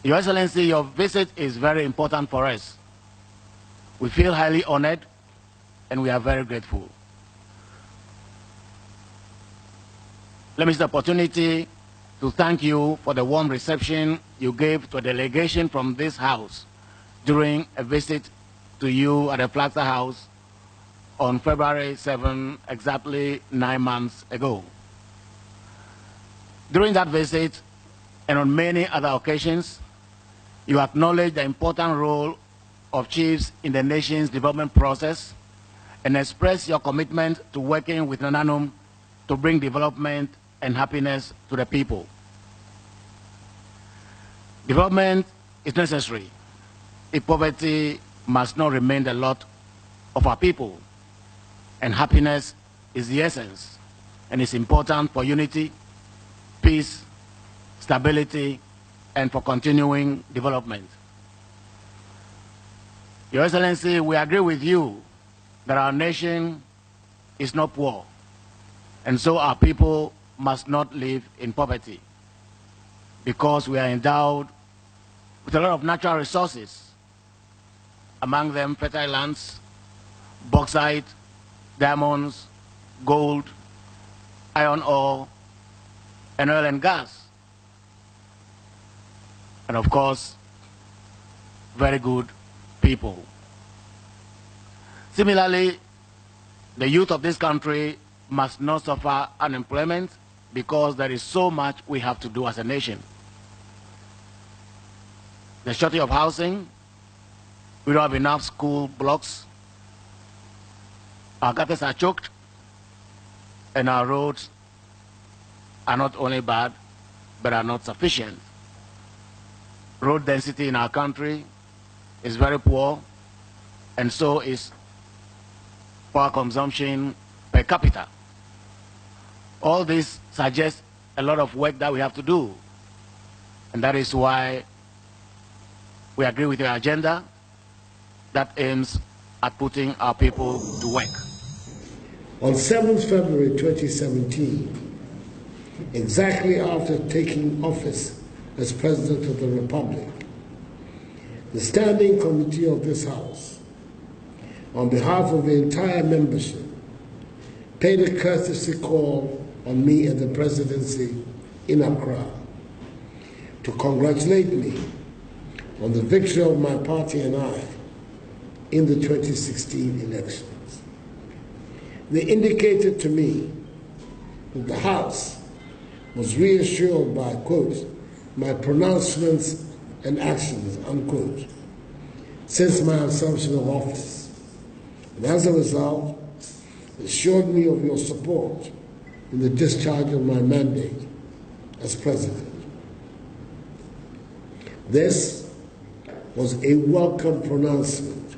Your Excellency, your visit is very important for us. We feel highly honored and we are very grateful. Let me use the opportunity to thank you for the warm reception you gave to a delegation from this House during a visit to you at the Flagstaff House on February 7, exactly 9 months ago. During that visit, and on many other occasions, you acknowledged the important role of chiefs in the nation's development process and expressed your commitment to working with Nananum to bring development and happiness to the people. Development is necessary if poverty must not remain the lot of our people, and happiness is the essence and is important for unity, peace, stability, and for continuing development. Your Excellency, we agree with you that our nation is not poor, and so our people must not live in poverty, because we are endowed with a lot of natural resources, among them fertile lands, bauxite, diamonds, gold, iron ore, and oil and gas. And of course, very good people. Similarly, the youth of this country must not suffer unemployment because there is so much we have to do as a nation. The shortage of housing, we don't have enough school blocks, our gutters are choked, and our roads are not only bad, but are not sufficient. Road density in our country is very poor, and so is power consumption per capita. All this suggests a lot of work that we have to do, and that is why we agree with your agenda that aims at putting our people to work. On 7th February 2017, exactly after taking office as President of the Republic, the Standing Committee of this House, on behalf of the entire membership, paid a courtesy call on me at the presidency in Accra to congratulate me on the victory of my party and I in the 2016 elections. They indicated to me that the House was reassured by, quote, my pronouncements and actions, unquote, since my assumption of office. And as a result, assured me of your support in the discharge of my mandate as President. This was a welcome pronouncement,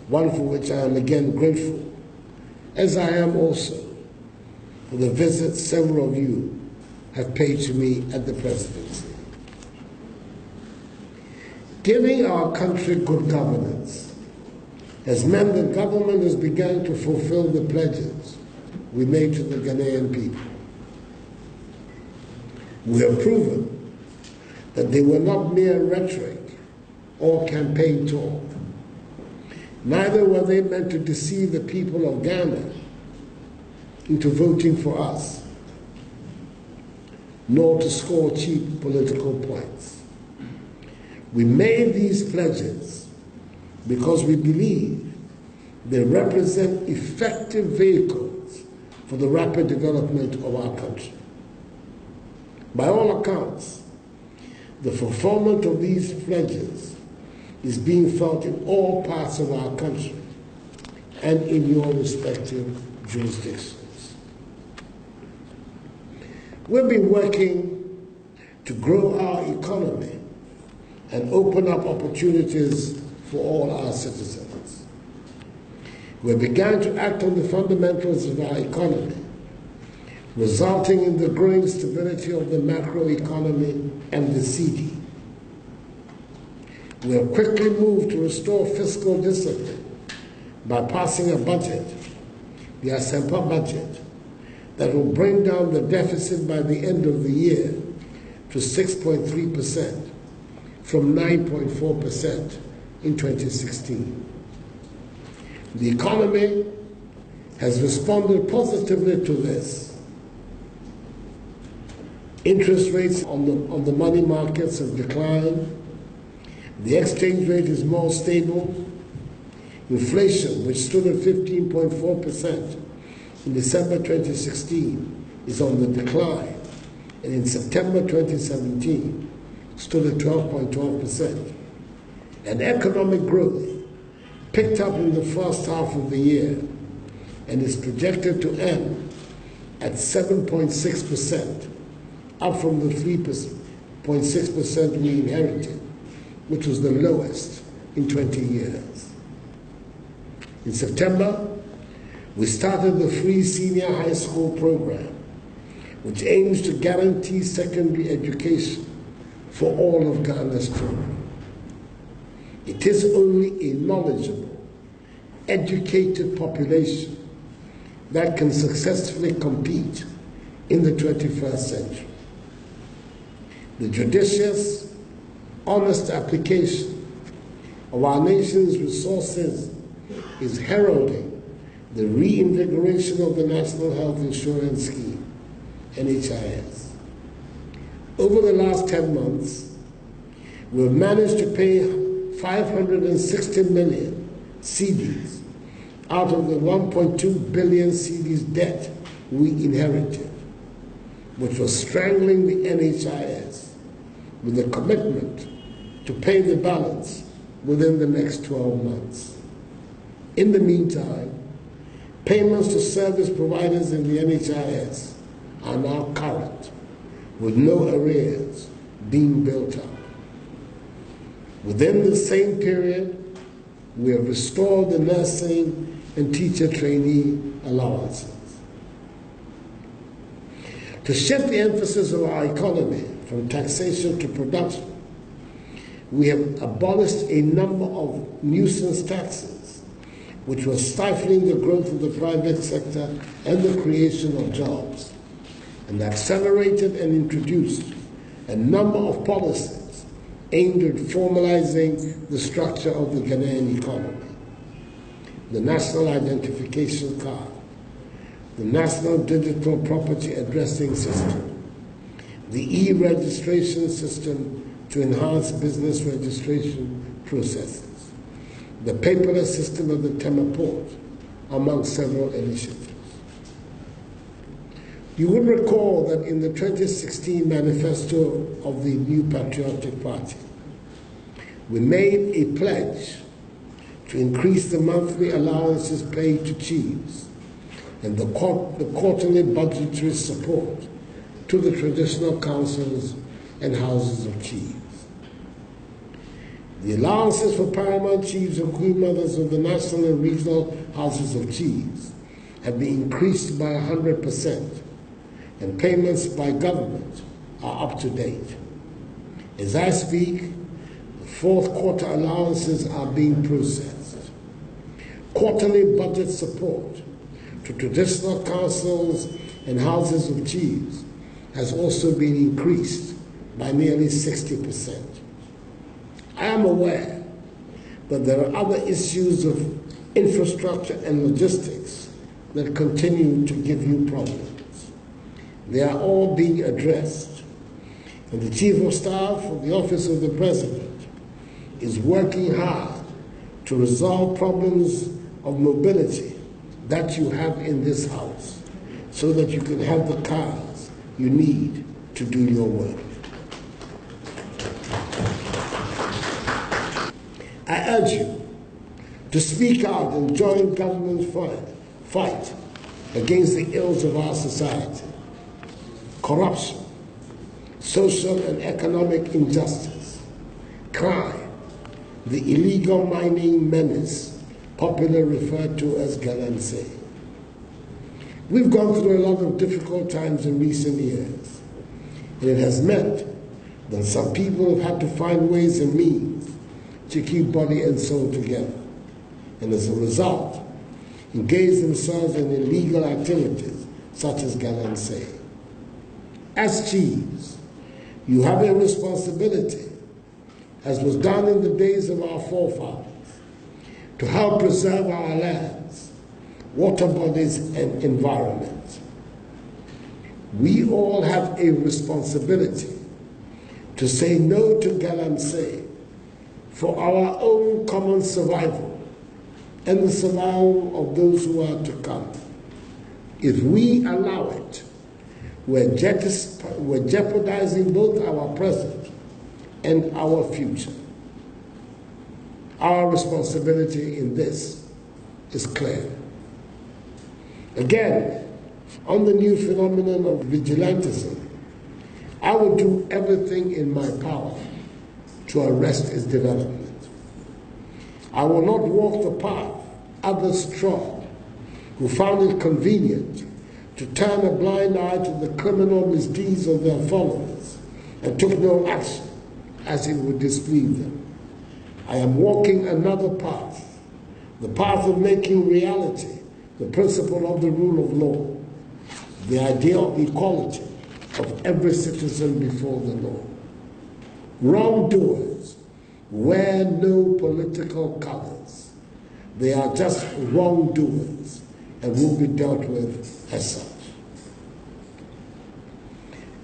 one for which I am again grateful, as I am also for the visit several of you have paid to me at the presidency. Giving our country good governance has meant the government has begun to fulfill the pledges we made to the Ghanaian people. We have proven that they were not mere rhetoric or campaign talk. Neither were they meant to deceive the people of Ghana into voting for us, nor to score cheap political points. We made these pledges because we believe they represent effective vehicles for the rapid development of our country. By all accounts, the fulfillment of these pledges is being felt in all parts of our country and in your respective jurisdictions. We've been working to grow our economy and open up opportunities for all our citizens. We began to act on the fundamentals of our economy, resulting in the growing stability of the macroeconomy and the CD. We have quickly moved to restore fiscal discipline by passing a budget, the Asempa budget, that will bring down the deficit by the end of the year to 6.3%, from 9.4% in 2016. The economy has responded positively to this. Interest rates on the money markets have declined. The exchange rate is more stable. Inflation, which stood at 15.4% in December 2016, is on the decline, and in September 2017 stood at 12.12%. And economic growth picked up in the first half of the year and is projected to end at 7.6%, up from the 3.6% we inherited, which was the lowest in 20 years. In September, we started the free senior high school program, which aims to guarantee secondary education for all of Ghana's children. It is only a knowledgeable, educated population that can successfully compete in the 21st century. The judicious, honest application of our nation's resources is heralding the reinvigoration of the National Health Insurance Scheme, NHIS. Over the last 10 months, we've managed to pay 560 million cedis out of the 1.2 billion cedis debt we inherited, which was strangling the NHIS, with a commitment to pay the balance within the next 12 months. In the meantime, payments to service providers in the NHIS are now current, with no arrears being built up. Within the same period, we have restored the nursing and teacher trainee allowances. To shift the emphasis of our economy from taxation to production, we have abolished a number of nuisance taxes which was stifling the growth of the private sector and the creation of jobs, and accelerated and introduced a number of policies aimed at formalizing the structure of the Ghanaian economy. The National Identification Card, the National Digital Property Addressing System, the e-registration system to enhance business registration processes, the paperless system of the Tema Port, among several initiatives. You would recall that in the 2016 manifesto of the New Patriotic Party, we made a pledge to increase the monthly allowances paid to chiefs and the quarterly budgetary support to the traditional councils and houses of chiefs. The allowances for paramount chiefs and queen mothers of the national and regional houses of chiefs have been increased by 100%, and payments by government are up to date. As I speak, the fourth quarter allowances are being processed. Quarterly budget support to traditional councils and houses of chiefs has also been increased by nearly 60%. I am aware that there are other issues of infrastructure and logistics that continue to give you problems. They are all being addressed, and the Chief of Staff of the Office of the President is working hard to resolve problems of mobility that you have in this house so that you can have the cars you need to do your work. I urge you to speak out and join government's fight against the ills of our society: corruption, social and economic injustice, crime, the illegal mining menace, popularly referred to as galamsey. We've gone through a lot of difficult times in recent years, and it has meant that some people have had to find ways and means to keep body and soul together, and as a result, engage themselves in illegal activities such as galamsey. As chiefs, you have a responsibility as was done in the days of our forefathers, to help preserve our lands, water bodies, and environment. We all have a responsibility to say no to galamsey for our own common survival and the survival of those who are to come. If we allow it, we're jeopardizing both our present and our future. Our responsibility in this is clear. Again, on the new phenomenon of vigilantism, I will do everything in my power to arrest its development. I will not walk the path others trod who found it convenient to turn a blind eye to the criminal misdeeds of their followers and took no action as it would displease them. I am walking another path, the path of making reality the principle of the rule of law, the idea of equality of every citizen before the law. Wrongdoers wear no political colors. They are just wrongdoers and will be dealt with as such.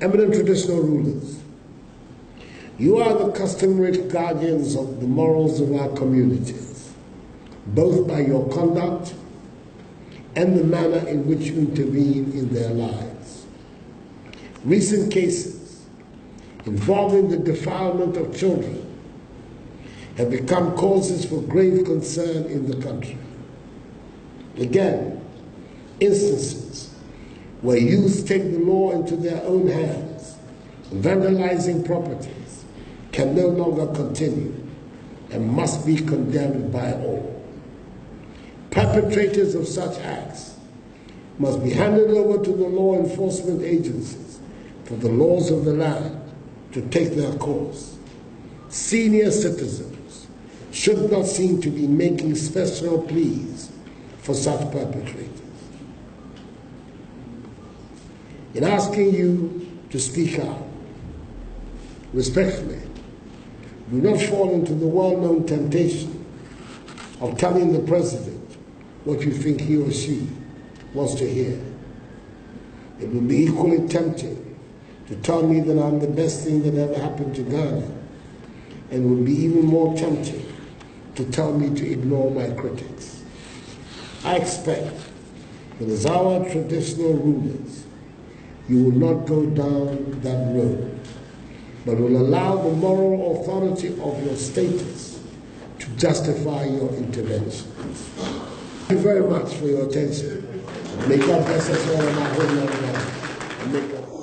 Eminent traditional rulers, you are the customary guardians of the morals of our communities, both by your conduct and the manner in which you intervene in their lives. Recent cases involving the defilement of children have become causes for grave concern in the country. Again, instances where youth take the law into their own hands, vandalizing properties, can no longer continue and must be condemned by all. Perpetrators of such acts must be handed over to the law enforcement agencies for the laws of the land to take their course. Senior citizens should not seem to be making special pleas for such perpetrators. In asking you to speak out, respectfully, do not fall into the well-known temptation of telling the president what you think he or she wants to hear. It would be equally tempting to tell me that I'm the best thing that ever happened to Ghana, and it would be even more tempting to tell me to ignore my critics. I expect that as our traditional rulers, you will not go down that road, but will allow the moral authority of your status to justify your intervention. Thank you very much for your attention. May God bless us all in our home and